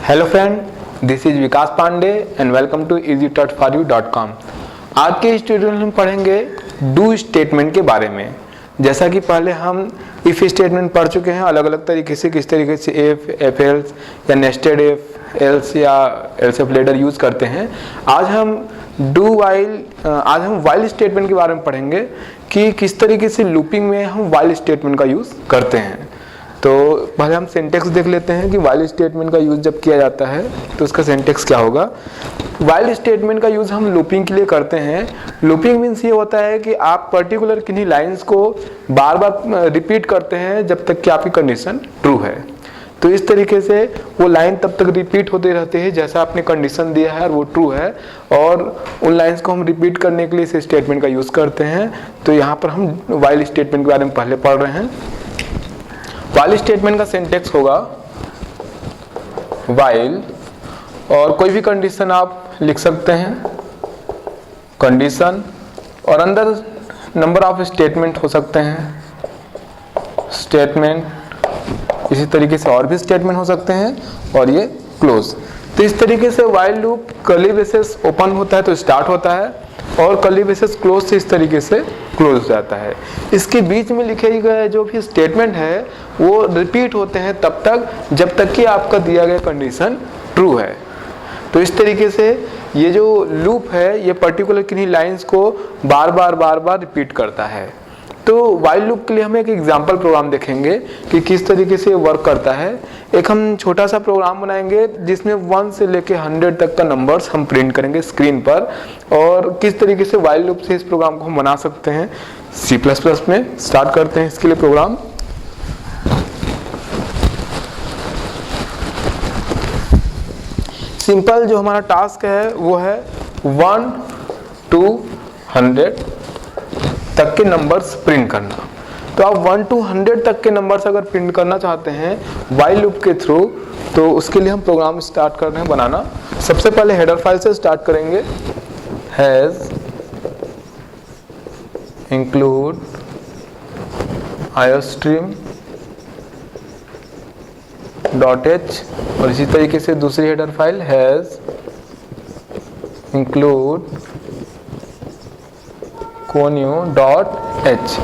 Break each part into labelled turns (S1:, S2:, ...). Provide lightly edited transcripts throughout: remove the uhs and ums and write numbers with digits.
S1: Hello friend, this is Vikas Pandey and welcome to easytouchforyou.com। आज के इस ट्यूटोरियल में हम पढ़ेंगे डू स्टेटमेंट के बारे में। जैसा कि पहले हम इफ स्टेटमेंट पढ़ चुके हैं अलग अलग तरीके से, किस तरीके से इफ, एफ एल्स या नेस्टेड इफ, एल्स या एल्स इफ लेटर यूज करते हैं। आज हम वाइल स्टेटमेंट के बारे में पढ़ेंगे कि किस तरीके से लूपिंग में हम वाइल स्टेटमेंट का यूज करते हैं। तो पहले हम सिंटेक्स देख लेते हैं कि वाइल स्टेटमेंट का यूज जब किया जाता है तो उसका सिंटेक्स क्या होगा। वाइल स्टेटमेंट का यूज हम लूपिंग के लिए करते हैं। लूपिंग मीन्स ये होता है कि आप पर्टिकुलर किन्हीं लाइंस को बार बार रिपीट करते हैं जब तक कि आपकी कंडीशन ट्रू है। तो इस तरीके से वो लाइन तब तक रिपीट होते रहते हैं जैसा आपने कंडीशन दिया है और वो ट्रू है, और उन लाइंस को हम रिपीट करने के लिए इस स्टेटमेंट का यूज करते हैं। तो यहाँ पर हम वाइल स्टेटमेंट के बारे में पहले पढ़ रहे हैं। वाइल स्टेटमेंट का सिंटेक्स होगा वाइल, और कोई भी कंडीशन आप लिख सकते हैं, कंडीशन, और अंदर नंबर ऑफ स्टेटमेंट हो सकते हैं, स्टेटमेंट। इसी तरीके से और भी स्टेटमेंट हो सकते हैं, और ये क्लोज। तो इस तरीके से while loop curly braces open होता है तो स्टार्ट होता है, और कर्ली ब्रेसेस क्लोज से इस तरीके से क्लोज हो जाता है। इसके बीच में लिखे गए जो भी स्टेटमेंट है वो रिपीट होते हैं तब तक जब तक कि आपका दिया गया कंडीशन ट्रू है। तो इस तरीके से ये जो लूप है ये पर्टिकुलर किन्हीं लाइंस को बार बार रिपीट करता है। तो वाइल लूप के लिए हम एक एग्जांपल प्रोग्राम देखेंगे कि किस तरीके से वर्क करता है। एक हम छोटा सा प्रोग्राम बनाएंगे जिसमें 1 से लेके 100 तक का नंबर्स हम प्रिंट करेंगे स्क्रीन पर, और किस तरीके से वाइल लूप से इस प्रोग्राम को हम बना सकते हैं C++ में। स्टार्ट करते हैं इसके लिए प्रोग्राम। सिंपल जो हमारा टास्क है वो है 1 to 100 तक के नंबर्स प्रिंट करना। तो आप 1 to 100 तक के नंबर्स अगर प्रिंट करना चाहते हैं वाइल लूप के थ्रू, तो उसके लिए हम प्रोग्राम स्टार्ट कर रहे हैं बनाना। सबसे पहले हेडर फाइल से स्टार्ट करेंगे। हैज इंक्लूड iostream .h, और इसी तरीके से दूसरी header file has include conio.h।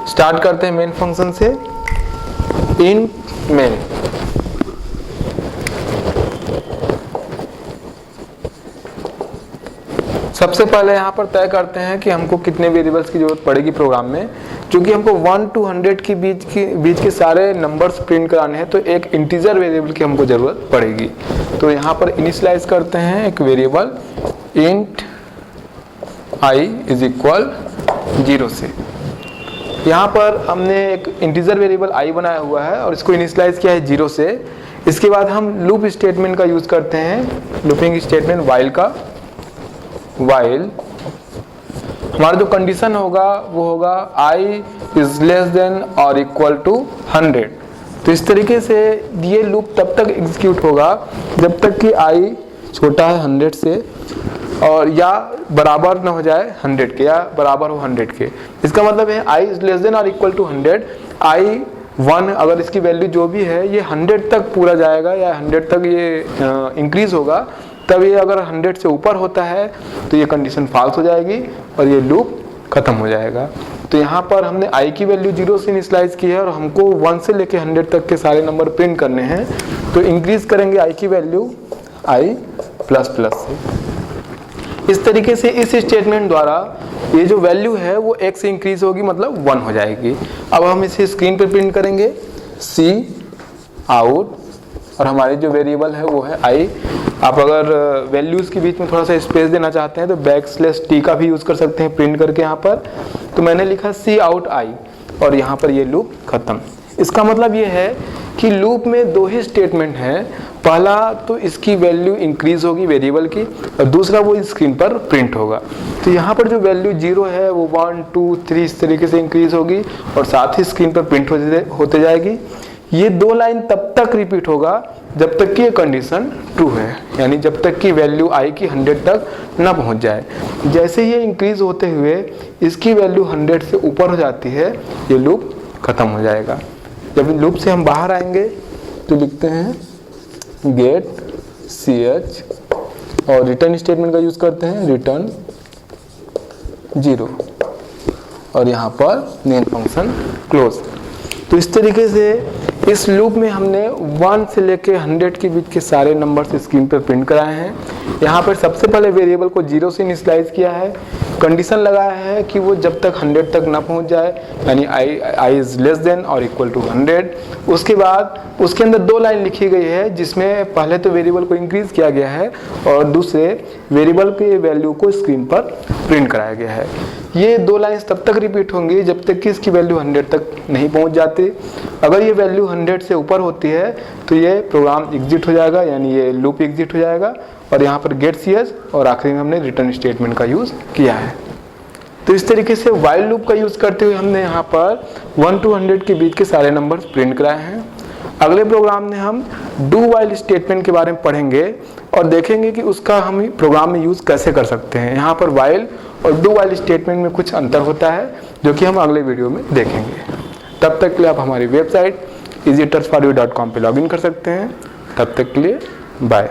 S1: Start करते हैं मेन फंक्शन से, int main। सबसे पहले यहाँ पर तय करते हैं कि हमको कितने वेरिएबल्स की जरूरत पड़ेगी प्रोग्राम में। क्योंकि हमको 1 to 100 के बीच के सारे नंबर्स प्रिंट कराने हैं तो एक इंटीजर वेरिएबल की हमको जरूरत पड़ेगी। तो यहाँ पर इनिशियलाइज करते हैं एक variable int i is equal 0 से। यहाँ पर हमने एक इंटीजर वेरिएबल i बनाया हुआ है और इसको इनिशियलाइज किया है 0 से। इसके बाद हम लूप स्टेटमेंट का यूज करते हैं, लूपिंग स्टेटमेंट वाइल का। वाइल हमारा जो कंडीशन होगा वो होगा i इज लेस देन और इक्वल टू 100। तो इस तरीके से ये लूप तब तक एग्जीक्यूट होगा जब तक कि i छोटा है 100 से, और या बराबर न हो जाए 100 के, या बराबर हो 100 के। इसका मतलब है i इज लेस देन और इक्वल टू 100। i1 अगर इसकी वैल्यू जो भी है ये 100 तक पूरा जाएगा या 100 तक ये इंक्रीज होगा, तब ये अगर 100 से ऊपर होता है तो ये कंडीशन फॉल्स हो जाएगी और ये लूप खत्म हो जाएगा। तो यहाँ पर हमने i की वैल्यू 0 से इनिशियलाइज की है और हमको 1 से लेके 100 तक के सारे नंबर प्रिंट करने हैं। तो इंक्रीज करेंगे i की वैल्यू i++ से। इस तरीके से इस स्टेटमेंट द्वारा ये जो वैल्यू है वो 1 से इंक्रीज होगी, मतलब 1 हो जाएगी। अब हम इसे स्क्रीन पे प्रिंट करेंगे C out, और हमारी जो वेरिएबल है वो है i। आप अगर वैल्यूज के बीच में थोड़ा सा स्पेस देना चाहते हैं तो \t का भी यूज कर सकते हैं प्रिंट करके यहाँ पर। तो मैंने लिखा C out i, और यहाँ पर ये लूप खत्म। इसका मतलब ये है कि लूप में 2 ही स्टेटमेंट हैं। पहला तो इसकी वैल्यू इंक्रीज होगी वेरिएबल की, और दूसरा वो स्क्रीन पर प्रिंट होगा। तो यहाँ पर जो वैल्यू 0 है वो 1 2 3 इस तरीके से इंक्रीज होगी और साथ ही स्क्रीन पर प्रिंट होते जाएगी। ये 2 लाइन तब तक रिपीट होगा जब तक कि ये कंडीशन ट्रू है, यानी जब तक कि वैल्यू i की 100 तक ना पहुंच जाए। जैसे ही ये इंक्रीज होते हुए इसकी वैल्यू 100 से ऊपर हो जाती है, ये लूप खत्म हो जाएगा। जब लूप से हम बाहर आएंगे तो लिखते हैं गेट ch और रिटर्न स्टेटमेंट का यूज करते हैं रिटर्न 0 और यहाँ पर मेन फंक्शन क्लोज। तो इस तरीके से इस लूप में हमने 1 से लेके 100 के बीच के सारे नंबर्स स्क्रीन पर प्रिंट कराए हैं। यहाँ पर सबसे पहले वेरिएबल को 0 से इनिशियलाइज किया है, कंडीशन लगाया है कि वो जब तक 100 तक ना पहुँच जाए, यानी i इज लेस देन और इक्वल टू 100। उसके बाद उसके अंदर 2 लाइन लिखी गई है जिसमें पहले तो वेरिएबल को इंक्रीज किया गया है और दूसरे वेरिएबल के वैल्यू को स्क्रीन पर प्रिंट कराया गया है। ये 2 लाइन्स तब तक रिपीट होंगी जब तक कि इसकी वैल्यू 100 तक नहीं पहुंच जाती। अगर ये वैल्यू 100 से ऊपर होती है तो ये प्रोग्राम एग्जिट हो जाएगा, यानी ये लूप एग्जिट हो जाएगा और यहाँ पर गेट ch और आखिरी में हमने रिटर्न स्टेटमेंट का यूज़ किया है। तो इस तरीके से वाइल लूप का यूज़ करते हुए हमने यहाँ पर 1 to 100 के बीच के सारे नंबर प्रिंट कराए हैं। अगले प्रोग्राम में हम डू वाइल स्टेटमेंट के बारे में पढ़ेंगे और देखेंगे कि उसका हम प्रोग्राम में यूज़ कैसे कर सकते हैं। यहाँ पर वाइल और डू वाइल स्टेटमेंट में कुछ अंतर होता है जो कि हम अगले वीडियो में देखेंगे। तब तक के लिए आप हमारी वेबसाइट easytutorsforyou.com पे लॉगिन कर सकते हैं। तब तक के लिए बाय।